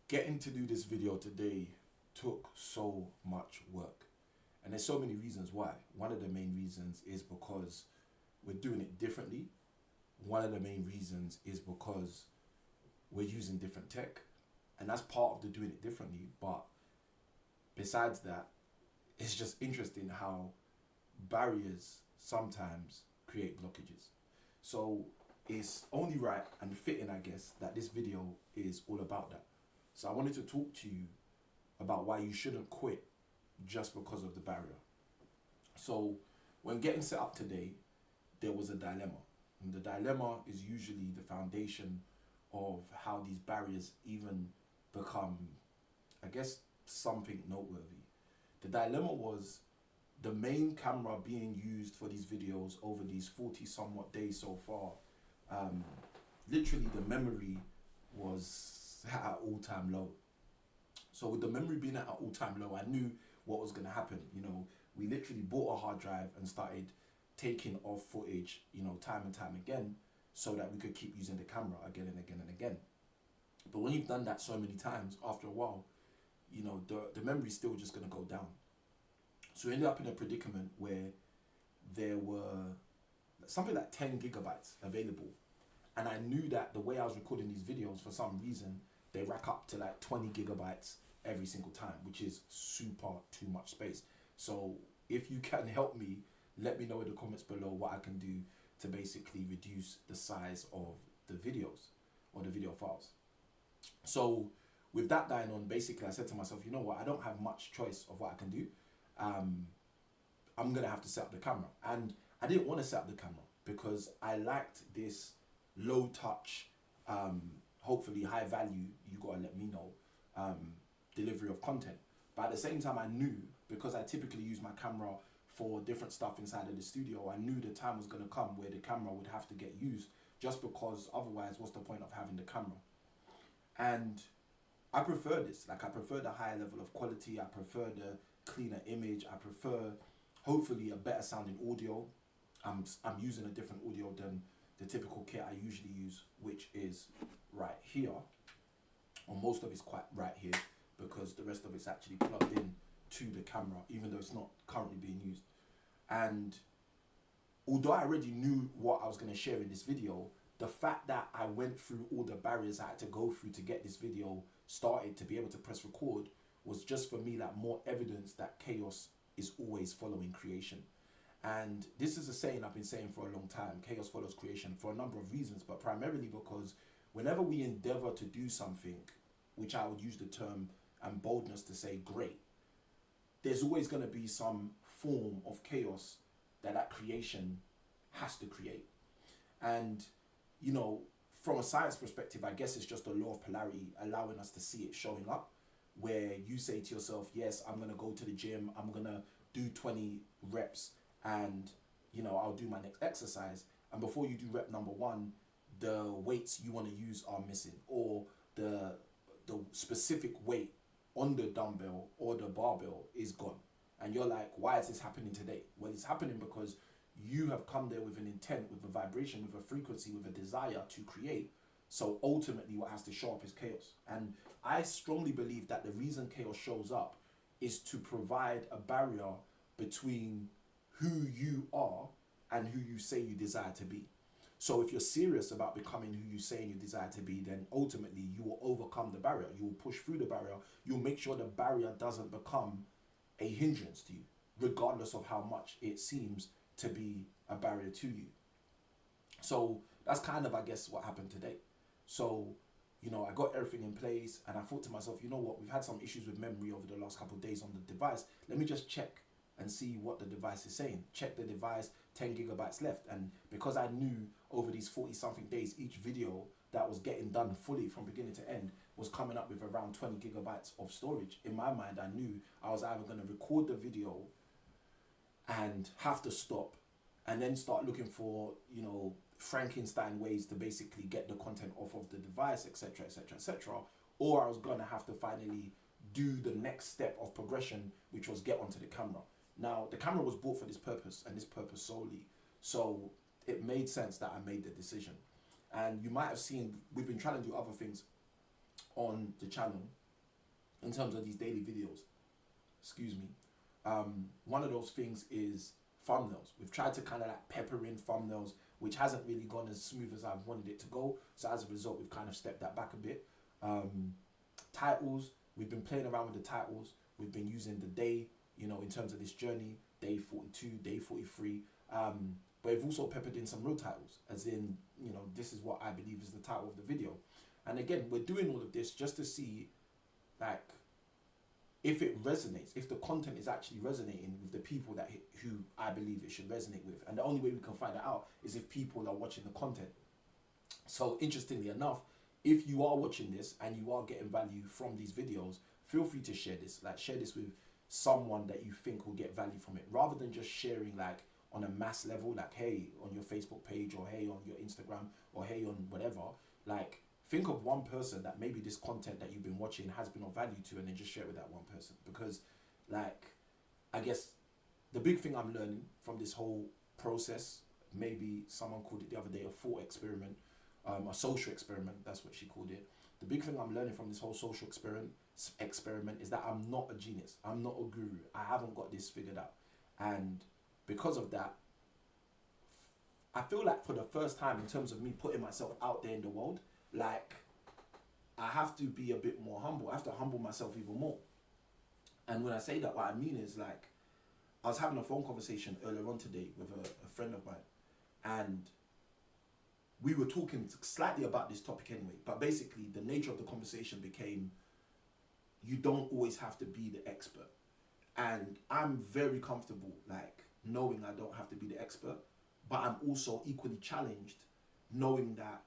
Getting to do this video today took so much work. And there's so many reasons why. One of the main reasons is because we're doing it differently. One of the main reasons is because we're using different tech. And that's part of the doing it differently. But besides that, it's just interesting how barriers sometimes create blockages. So it's only right and fitting, I guess, that this video is all about that. So I wanted to talk to you about why you shouldn't quit just because of the barrier. So when getting set up today, there was a dilemma. And the dilemma is usually the foundation of how these barriers even become, I guess, something noteworthy. The dilemma was the main camera being used for these videos over these 40 somewhat days so far. Literally the memory was at all-time low. So with the memory being at all-time low, I knew what was going to happen. We literally bought a hard drive and started taking off footage, time and time again, so that we could keep using the camera again and again and again. But when you've done that so many times, after a while, the memory's still just going to go down. So we ended up in a predicament where there were something like 10 gigabytes available. And I knew that the way I was recording these videos, for some reason, they rack up to like 20 gigabytes every single time, which is super too much space. So if you can help me, let me know in the comments below what I can do to basically reduce the size of the videos or the video files. So with that dying on, basically I said to myself, you know what, I don't have much choice of what I can do. I'm gonna have to set up the camera. And I didn't want to set up the camera because I liked this low touch, hopefully high value, you gotta let me know, delivery of content. But at the same time, I knew, because I typically use my camera for different stuff inside of the studio, I knew the time was gonna come where the camera would have to get used, just because otherwise what's the point of having the camera? And I prefer this. Like, I prefer the higher level of quality, I prefer the cleaner image, I prefer hopefully a better sounding audio. I'm using a different audio than the typical kit I usually use, which is right here, or most of it's quite right here, because the rest of it's actually plugged in to the camera, even though it's not currently being used. And although I already knew what I was going to share in this video, the fact that I went through all the barriers I had to go through to get this video started, to be able to press record, was just for me like more evidence that chaos is always following creation. And this is a saying I've been saying for a long time: chaos follows creation, for a number of reasons, but primarily because whenever we endeavor to do something, which I would use the term and boldness to say great, there's always going to be some form of chaos that creation has to create. And from a science perspective, I guess it's just a law of polarity allowing us to see it showing up, where you say to yourself, yes, I'm going to go to the gym, I'm going to do 20 reps, and I'll do my next exercise, and before you do rep number 1, the weights you want to use are missing, or the specific weight on the dumbbell or the barbell is gone, and you're like, why is this happening today? Well, it's happening because you have come there with an intent, with a vibration, with a frequency, with a desire to create. So ultimately what has to show up is chaos. And I strongly believe that the reason chaos shows up is to provide a barrier between who you are and who you say you desire to be. So if you're serious about becoming who you say you desire to be, then ultimately you will overcome the barrier. You will push through the barrier. You'll make sure the barrier doesn't become a hindrance to you, regardless of how much it seems to be a barrier to you. So that's kind of, I guess, what happened today. So, I got everything in place, and I thought to myself, you know what, we've had some issues with memory over the last couple of days on the device. Let me just check and see what the device is saying. Check the device, 10 gigabytes left. And because I knew over these 40 something days, each video that was getting done fully from beginning to end was coming up with around 20 gigabytes of storage, in my mind, I knew I was either going to record the video and have to stop and then start looking for, Frankenstein ways to basically get the content off of the device, etc., etc., etc., or I was going to have to finally do the next step of progression, which was get onto the camera. Now, the camera was bought for this purpose and this purpose solely, so it made sense that I made the decision. And you might have seen, we've been trying to do other things on the channel in terms of these daily videos. Excuse me. One of those things is thumbnails. We've tried to kind of like pepper in thumbnails, which hasn't really gone as smooth as I've wanted it to go. So as a result, we've kind of stepped that back a bit. Titles, we've been playing around with the titles. We've been using the day, you know, in terms of this journey, day 42, day 43. But we've also peppered in some real titles, as in, you know, this is what I believe is the title of the video. And again, we're doing all of this just to see, like, if it resonates, if the content is actually resonating with the people that who I believe it should resonate with. And the only way we can find that out is if people are watching the content. So interestingly enough, if you are watching this and you are getting value from these videos, feel free to share this. Like, share this with someone that you think will get value from it, rather than just sharing like on a mass level, like, hey, on your Facebook page, or hey, on your Instagram, or hey, on whatever. Like, think of one person that maybe this content that you've been watching has been of value to, and then just share it with that one person. Because, like, I guess the big thing I'm learning from this whole process, maybe someone called it the other day a thought experiment, a social experiment, that's what she called it. The big thing I'm learning from this whole social experiment is that I'm not a genius. I'm not a guru. I haven't got this figured out. And because of that, I feel like for the first time, in terms of me putting myself out there in the world, like, I have to be a bit more humble. I have to humble myself even more. And when I say that, what I mean is, like, I was having a phone conversation earlier on today with a friend of mine, and we were talking slightly about this topic anyway, but basically the nature of the conversation became, you don't always have to be the expert. And I'm very comfortable, like, knowing I don't have to be the expert, but I'm also equally challenged knowing that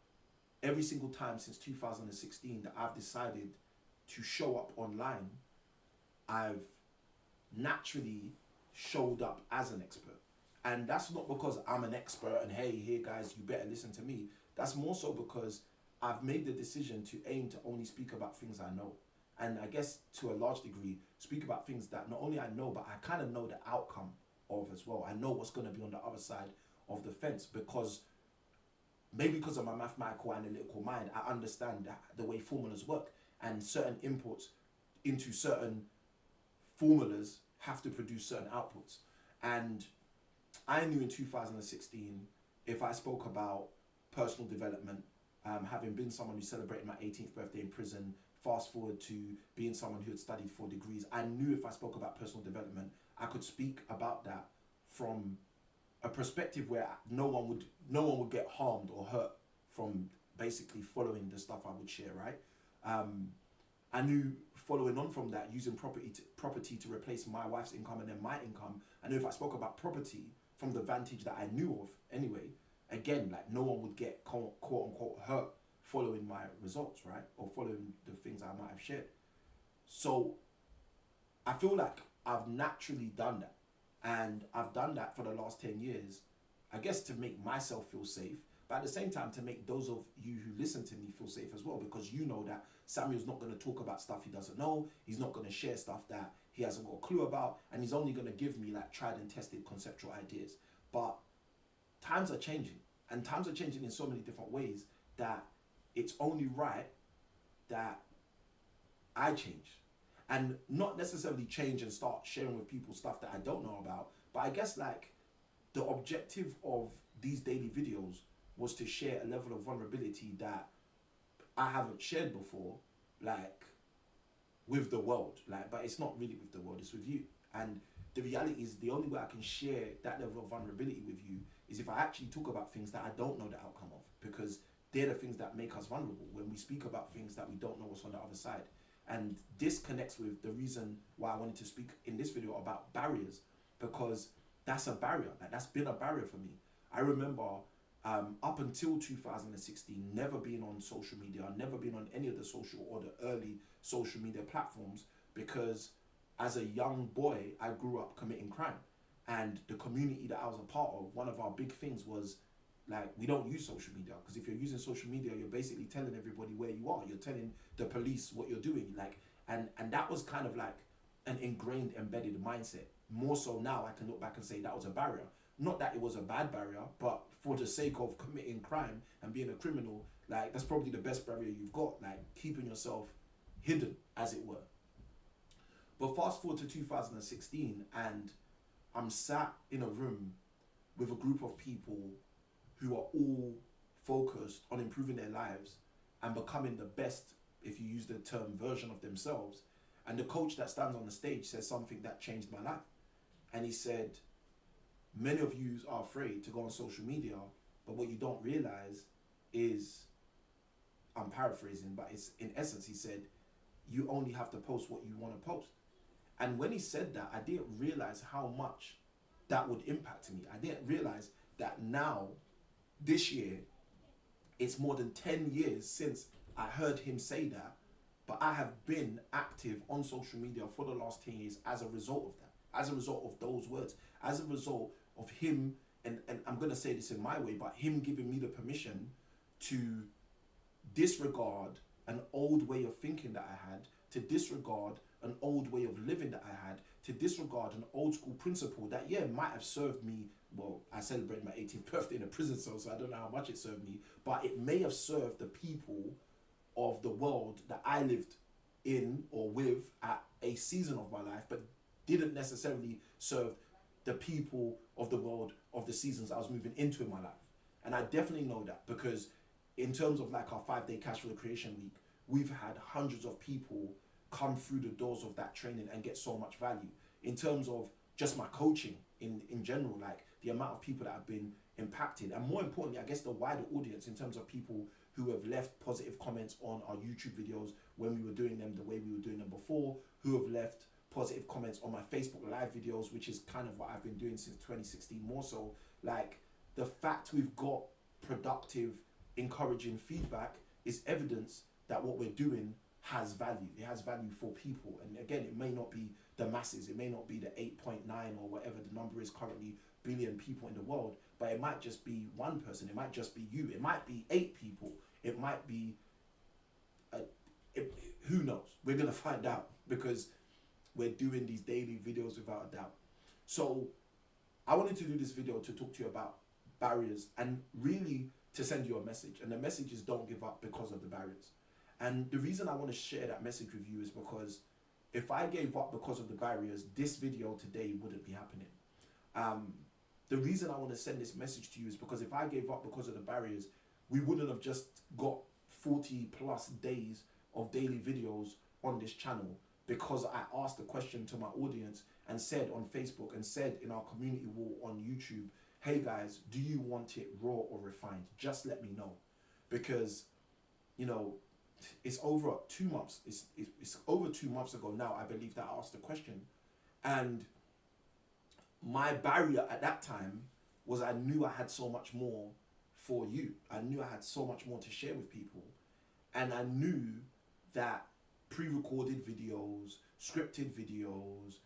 every single time since 2016 that I've decided to show up online, I've naturally showed up as an expert. And that's not because I'm an expert and hey, here guys, you better listen to me. That's more so because I've made the decision to aim to only speak about things I know. And I guess to a large degree, speak about things that not only I know, but I kind of know the outcome of as well. I know what's going to be on the other side of the fence, because maybe because of my mathematical analytical mind, I understand that the way formulas work, and certain inputs into certain formulas have to produce certain outputs. And I knew in 2016, if I spoke about personal development, having been someone who celebrated my 18th birthday in prison, fast forward to being someone who had studied 4 degrees, I knew if I spoke about personal development, I could speak about that from a perspective where no one would get harmed or hurt from basically following the stuff I would share, right? I knew following on from that, using property to replace my wife's income and then my income, I knew if I spoke about property from the vantage that I knew of anyway, again, like, no one would get quote unquote hurt following my results, right? Or following the things I might have shared. So I feel like I've naturally done that. And I've done that for the last 10 years, I guess to make myself feel safe, but at the same time to make those of you who listen to me feel safe as well, because you know that Samuel's not going to talk about stuff he doesn't know, he's not going to share stuff that he hasn't got a clue about, and he's only going to give me like tried and tested conceptual ideas. But times are changing, and times are changing in so many different ways that it's only right that I change. And not necessarily change and start sharing with people stuff that I don't know about. But I guess, like, the objective of these daily videos was to share a level of vulnerability that I haven't shared before, like, with the world. Like, but it's not really with the world, it's with you. And the reality is, the only way I can share that level of vulnerability with you is if I actually talk about things that I don't know the outcome of. Because they're the things that make us vulnerable, when we speak about things that we don't know what's on the other side. And this connects with the reason why I wanted to speak in this video about barriers, because that's a barrier. Like, that's been a barrier for me. I remember up until 2016, never being on social media, never been on any of the social or the early social media platforms, because as a young boy, I grew up committing crime. And the community that I was a part of, one of our big things was, like, we don't use social media, because if you're using social media, you're basically telling everybody where you are. You're telling the police what you're doing. Like, and that was kind of like an ingrained, embedded mindset. More so now, I can look back and say that was a barrier. Not that it was a bad barrier, but for the sake of committing crime and being a criminal, like, that's probably the best barrier you've got. Like, keeping yourself hidden, as it were. But fast forward to 2016, and I'm sat in a room with a group of people who are all focused on improving their lives and becoming the best, if you use the term, version of themselves. And the coach that stands on the stage says something that changed my life. And he said, many of you are afraid to go on social media, but what you don't realize is, I'm paraphrasing, but it's in essence, he said, you only have to post what you want to post. And when he said that, I didn't realize how much that would impact me. I didn't realize that now, this year, it's more than 10 years since I heard him say that, but I have been active on social media for the last 10 years as a result of that, as a result of those words, as a result of him, and I'm going to say this in my way, but him giving me the permission to disregard an old way of thinking that I had, to disregard an old way of living that I had, to disregard an old school principle that, yeah, might have served me. Well, I celebrated my 18th birthday in a prison cell, so I don't know how much it served me, but it may have served the people of the world that I lived in or with at a season of my life, but didn't necessarily serve the people of the world of the seasons I was moving into in my life. And I definitely know that, because in terms of like our 5-day Cash for the Creation Week, we've had hundreds of people come through the doors of that training and get so much value. In terms of just my coaching in general, like the amount of people that have been impacted, and more importantly, I guess the wider audience in terms of people who have left positive comments on our YouTube videos when we were doing them the way we were doing them before, who have left positive comments on my Facebook Live videos, which is kind of what I've been doing since 2016 more so. Like, the fact we've got productive, encouraging feedback is evidence that what we're doing has value. It has value for people. And again, it may not be the masses, it may not be the 8.9 or whatever the number is currently billion people in the world, but it might just be one person, it might just be you, it might be 8 people, it might be who knows. We're gonna find out, because we're doing these daily videos without a doubt. So I wanted to do this video to talk to you about barriers and really to send you a message. And the message is, don't give up because of the barriers. And the reason I want to share that message with you is because if I gave up because of the barriers, this video today wouldn't be happening. The reason I want to send this message to you is because if I gave up because of the barriers, we wouldn't have just got 40 plus days of daily videos on this channel, because I asked a question to my audience and said on Facebook and said in our community wall on YouTube, hey guys, do you want it raw or refined? Just let me know. Because, you know, it's over 2 months. It's over 2 months ago now, I believe, that I asked the question. And my barrier at that time was I knew I had so much more for you. I knew I had so much more to share with people. And I knew that pre-recorded videos, scripted videos,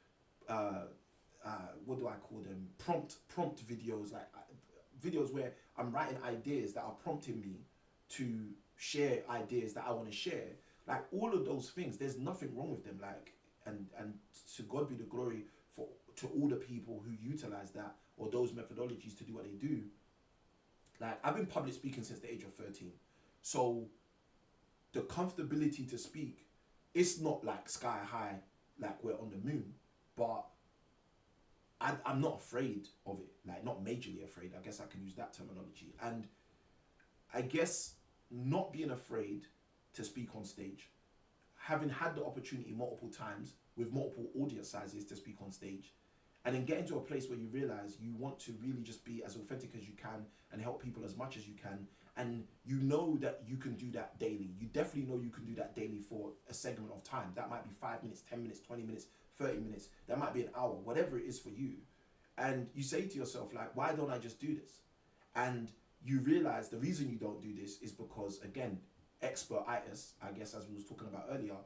what do I call them? Prompt videos, like videos where I'm writing ideas that are prompting me to share ideas that I want to share. Like, all of those things, there's nothing wrong with them. Like, and to God be the glory to all the people who utilize that or those methodologies to do what they do. Like, I've been public speaking since the age of 13. So the comfortability to speak, it's not like sky high, like we're on the moon, but I'm not afraid of it, like not majorly afraid. I guess I can use that terminology. And I guess not being afraid to speak on stage, having had the opportunity multiple times with multiple audience sizes to speak on stage, and then getting to a place where you realize you want to really just be as authentic as you can and help people as much as you can. And you know that you can do that daily. You definitely know you can do that daily for a segment of time. That might be 5 minutes, 10 minutes, 20 minutes, 30 minutes. That might be an hour, whatever it is for you. And you say to yourself, like, why don't I just do this? And you realize the reason you don't do this is because, again, expertitis, I guess, as we was talking about earlier,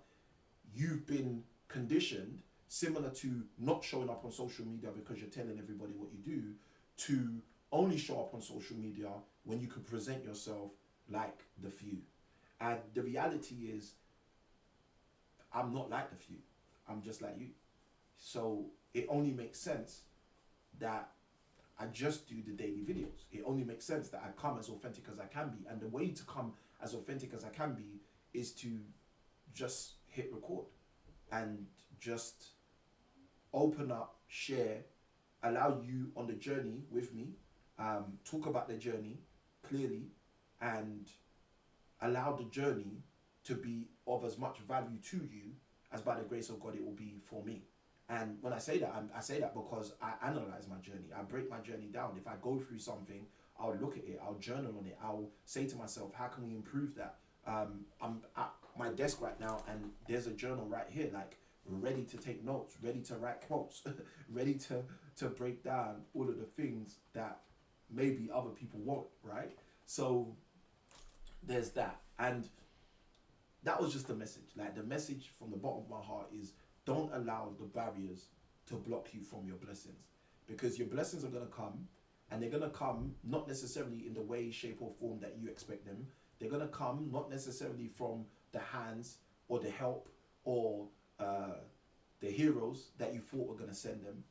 you've been conditioned, similar to not showing up on social media because you're telling everybody what you do, to only show up on social media when you could present yourself like the few. And the reality is, I'm not like the few. I'm just like you. So it only makes sense that I just do the daily videos. It only makes sense that I come as authentic as I can be. And the way to come as authentic as I can be is to just hit record and just open up, share, allow you on the journey with me, talk about the journey clearly, and allow the journey to be of as much value to you as by the grace of God it will be for me. And when I say that, I say that because I analyze my journey. I break my journey down. If I go through something, I'll look at it, I'll journal on it, I'll say to myself, how can we improve that? I'm at my desk right now and there's a journal right here, like ready to take notes, ready to write quotes, ready to break down all of the things that maybe other people won't, right? So there's that. And that was just the message. Like, the message from the bottom of my heart is, don't allow the barriers to block you from your blessings, because your blessings are going to come, and they're going to come not necessarily in the way, shape or form that you expect them. They're going to come not necessarily from the hands or the help or the heroes that you thought were going to send them.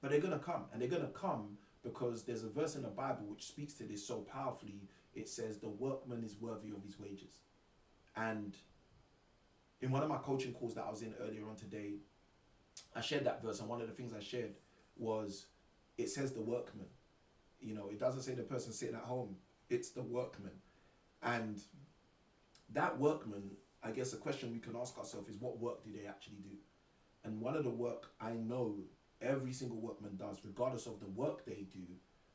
But they're going to come, and they're going to come because there's a verse in the Bible which speaks to this so powerfully. It says, the workman is worthy of his wages. And in one of my coaching calls that I was in earlier on today, I shared that verse, and one of the things I shared was, it says the workman. You know, it doesn't say the person sitting at home. It's the workman. And that workman, I guess a question we can ask ourselves is, what work do they actually do? And one of the work I know every single workman does, regardless of the work they do,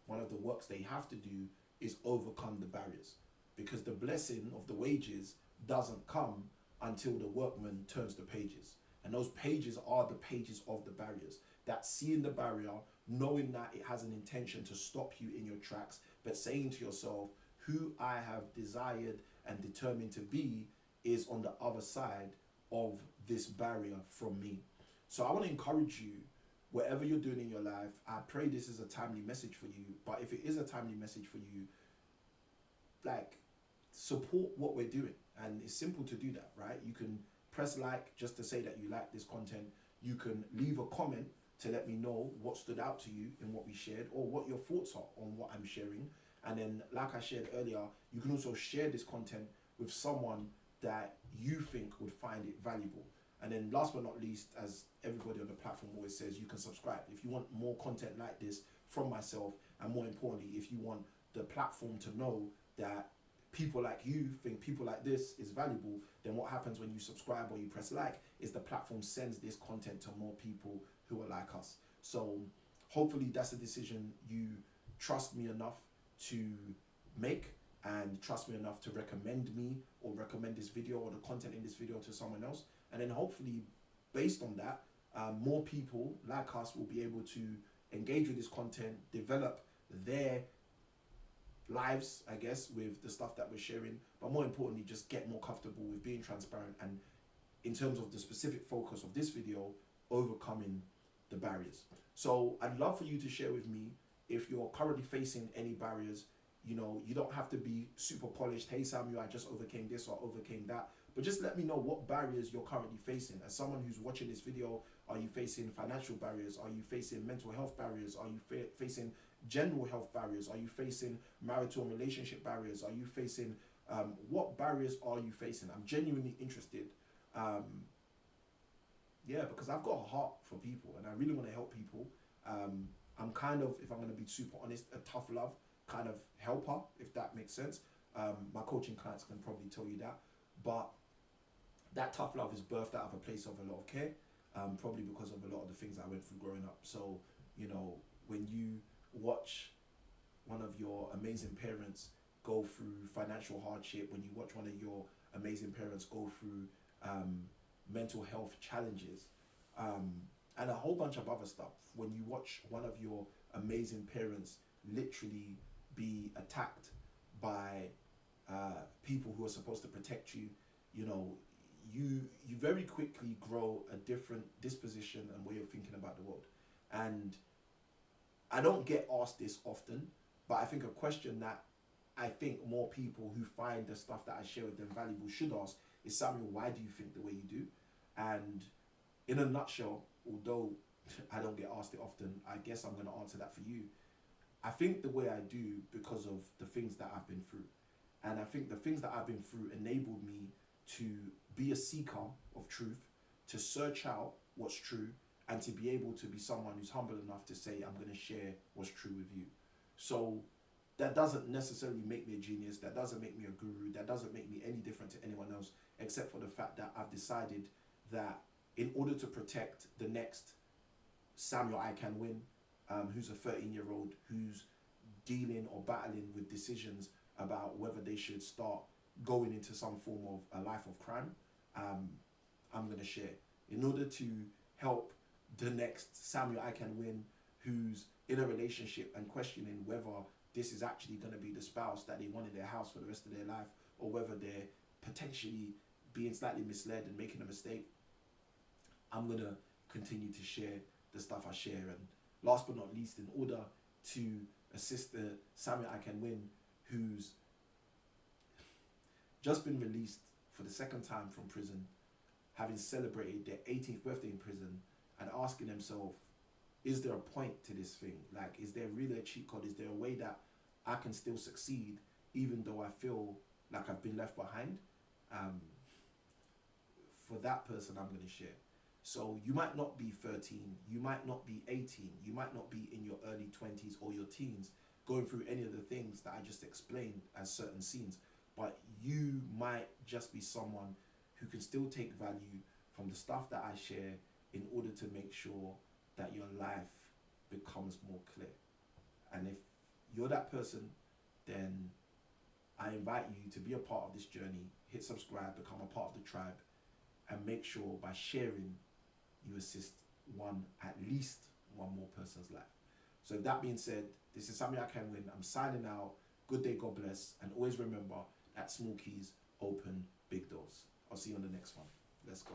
one of the works they have to do is overcome the barriers. Because the blessing of the wages doesn't come until the workman turns the pages. And those pages are the pages of the barriers. That's seeing the barrier, knowing that it has an intention to stop you in your tracks, but saying to yourself, who I have desired and determined to be is on the other side of this barrier from me. So I want to encourage you, whatever you're doing in your life, I pray this is a timely message for you. But if it is a timely message for you, like, support what we're doing. And it's simple to do that, right? You can press like just to say that you like this content. You can leave a comment to let me know what stood out to you in what we shared, or what your thoughts are on what I'm sharing. And then, like I shared earlier, you can also share this content with someone that you think would find it valuable. And then last but not least, as everybody on the platform always says, you can subscribe. If you want more content like this from myself, and more importantly, if you want the platform to know that people like you think people like this is valuable, then what happens when you subscribe or you press like is the platform sends this content to more people who are like us. So hopefully that's a decision you trust me enough to make, and trust me enough to recommend me or recommend this video or the content in this video to someone else. And then hopefully, based on that, more people like us will be able to engage with this content, develop their lives, I guess, with the stuff that we're sharing, but more importantly, just get more comfortable with being transparent, and in terms of the specific focus of this video, overcoming the barriers. So I'd love for you to share with me if you're currently facing any barriers. You know, you don't have to be super polished. Hey Samuel, I just overcame this or overcame that. But just let me know what barriers you're currently facing. As someone who's watching this video, are you facing financial barriers? Are you facing mental health barriers? Are you facing general health barriers? Are you facing marital and relationship barriers? Are you facing, what barriers are you facing? I'm genuinely interested. Yeah, because I've got a heart for people and I really want to help people. I'm kind of, if I'm going to be super honest, a tough love kind of helper, if that makes sense. My coaching clients can probably tell you that. But that tough love is birthed out of a place of a lot of care, probably because of a lot of the things I went through growing up. So, you know, when you watch one of your amazing parents go through financial hardship, when you watch one of your amazing parents go through mental health challenges, and a whole bunch of other stuff, when you watch one of your amazing parents literally be attacked by people who are supposed to protect you, you know, you very quickly grow a different disposition and way of thinking about the world. And I don't get asked this often, but I think a question that I think more people who find the stuff that I share with them valuable should ask is, Samuel, why do you think the way you do? And in a nutshell, although I don't get asked it often, I guess I'm going to answer that for you. I think the way I do because of the things that I've been through. And I think the things that I've been through enabled me to be a seeker of truth, to search out what's true, and to be able to be someone who's humble enough to say, I'm going to share what's true with you. So that doesn't necessarily make me a genius. That doesn't make me a guru. That doesn't make me any different to anyone else, except for the fact that I've decided that in order to protect the next Samuel Ikanwin, who's a 13-year-old who's dealing or battling with decisions about whether they should start going into some form of a life of crime, I'm going to share. In order to help the next Samuel Ikanwin who's in a relationship and questioning whether this is actually going to be the spouse that they want in their house for the rest of their life, or whether they're potentially being slightly misled and making a mistake, I'm going to continue to share the stuff I share. And last but not least, in order to assist the Samuel Ikanwin who's just been released for the second time from prison, having celebrated their 18th birthday in prison, and asking themselves, is there a point to this thing? Like, is there really a cheat code? Is there a way that I can still succeed even though I feel like I've been left behind? For that person, I'm going to share. So you might not be 13, you might not be 18, you might not be in your early 20s or your teens going through any of the things that I just explained as certain scenes, but you might just be someone who can still take value from the stuff that I share in order to make sure that your life becomes more clear. And if you're that person, then I invite you to be a part of this journey. Hit subscribe, become a part of the tribe, and make sure by sharing you assist at least one more person's life. So with that being said, this is Samuel Ikanwin. I'm signing out. Good day, God bless, and always remember that small keys open big doors. I'll see you on the next one. Let's go.